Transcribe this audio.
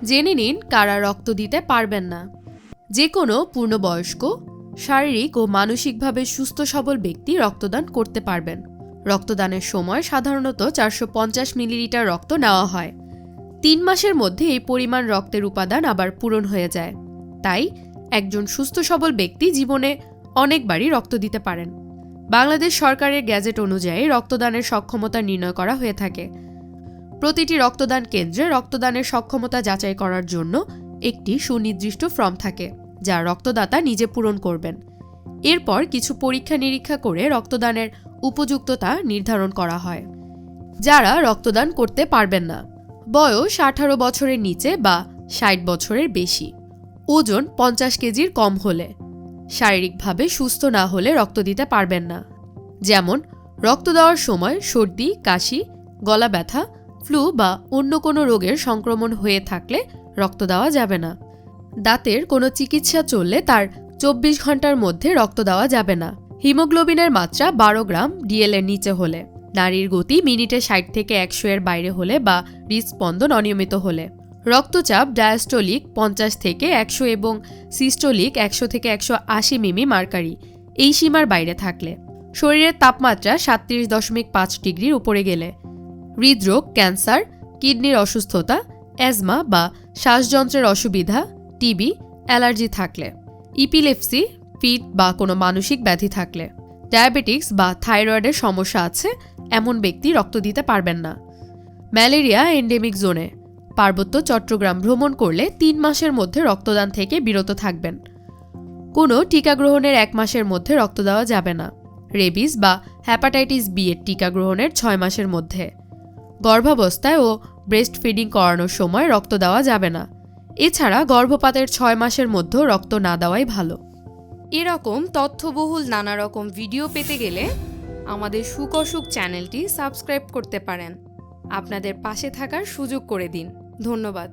জেনে নিন কারা রক্ত দিতে পারবেন না। যে কোনো পূর্ণবয়স্ক, শারীরিক ও মানসিকভাবে সুস্থ সবল ব্যক্তি রক্তদান করতে পারবেন। রক্তদানের সময় সাধারণত 450 মিলিলিটার রক্ত নেওয়া হয়। 3 মাসের মধ্যে এই পরিমাণ রক্তের উপাদান আবার পূরণ হয়ে যায়। তাই একজন সুস্থ সবল ব্যক্তি জীবনে অনেকবারই রক্ত দিতে পারেন। বাংলাদেশ সরকারের গ্যাজেট অনুযায়ী রক্তদানের সক্ষমতা নির্ণয় করা হয়ে থাকে। প্রতিটি রক্তদান কেন্দ্রে রক্তদানের সক্ষমতা যাচাই করার জন্য একটি সুনির্দিষ্ট ফর্ম থাকে, যা রক্তদাতা নিজে পূরণ করবেন। এরপর কিছু পরীক্ষা নিরীক্ষা করে রক্তদানের উপযুক্ততা নির্ধারণ করা হয়। যারা রক্তদান করতে পারবেন না: বয়স 18 বছরের নিচে বা 60 বছরের বেশি, ওজন 50 কেজির কম হলে, শারীরিকভাবে সুস্থ না হলে রক্ত দিতে পারবেন না। যেমন রক্ত দেওয়ার সময় সর্দি, কাশি, গলা ব্যথা, ফ্লু বা অন্য কোনো রোগের সংক্রমণ হয়ে থাকলে রক্ত দেওয়া যাবে না। দাঁতের কোনো চিকিৎসা চললে তার 24 ঘন্টার মধ্যে রক্ত দেওয়া যাবে না। হিমোগ্লোবিনের মাত্রা 12 গ্রাম ডিএল এর নিচে হলে, নাড়ির গতি মিনিটে 60 থেকে 100 এর বাইরে হলে বা হৃদস্পন্দন অনিয়মিত হলে, রক্তচাপ ডায়াস্টোলিক 50 থেকে 100 এবং সিস্টোলিক 100 থেকে 180 মিমি মার্কারি এই সীমার বাইরে থাকলে, শরীরের তাপমাত্রা 37.5 ডিগ্রির উপরে গেলে, হৃদরোগ, ক্যান্সার, কিডনির অসুস্থতা, অ্যাজমা বা শ্বাসযন্ত্রের অসুবিধা, টিবি, অ্যালার্জি থাকলে, ইপিলেপসি, ফিট বা কোনো মানসিক ব্যাধি থাকলে, ডায়াবেটিক্স বা থাইরয়েডের সমস্যা আছে এমন ব্যক্তি রক্ত দিতে পারবেন না। ম্যালেরিয়া এন্ডেমিক জোনে, পার্বত্য চট্টগ্রাম ভ্রমণ করলে 3 মাসের মধ্যে রক্তদান থেকে বিরত থাকবেন। কোনো টিকা গ্রহণের 1 মাসের মধ্যে রক্ত দেওয়া যাবে না। রেবিস বা হ্যাপাটাইটিস বি এর টিকা গ্রহণের 6 মাসের মধ্যে। গর্ভাবস্থায় ও ব্রেস্ট ফিডিং করানোর সময় রক্ত দেওয়া যাবে না। এছাড়া গর্ভপাতের 6 মাসের মধ্যেও রক্ত না দেওয়াই ভালো। এরকম তথ্যবহুল নানা রকম ভিডিও পেতে গেলে আমাদের সুখ অসুখ চ্যানেলটি সাবস্ক্রাইব করতে পারেন। আপনাদের পাশে থাকার সুযোগ করে দিন। ধন্যবাদ।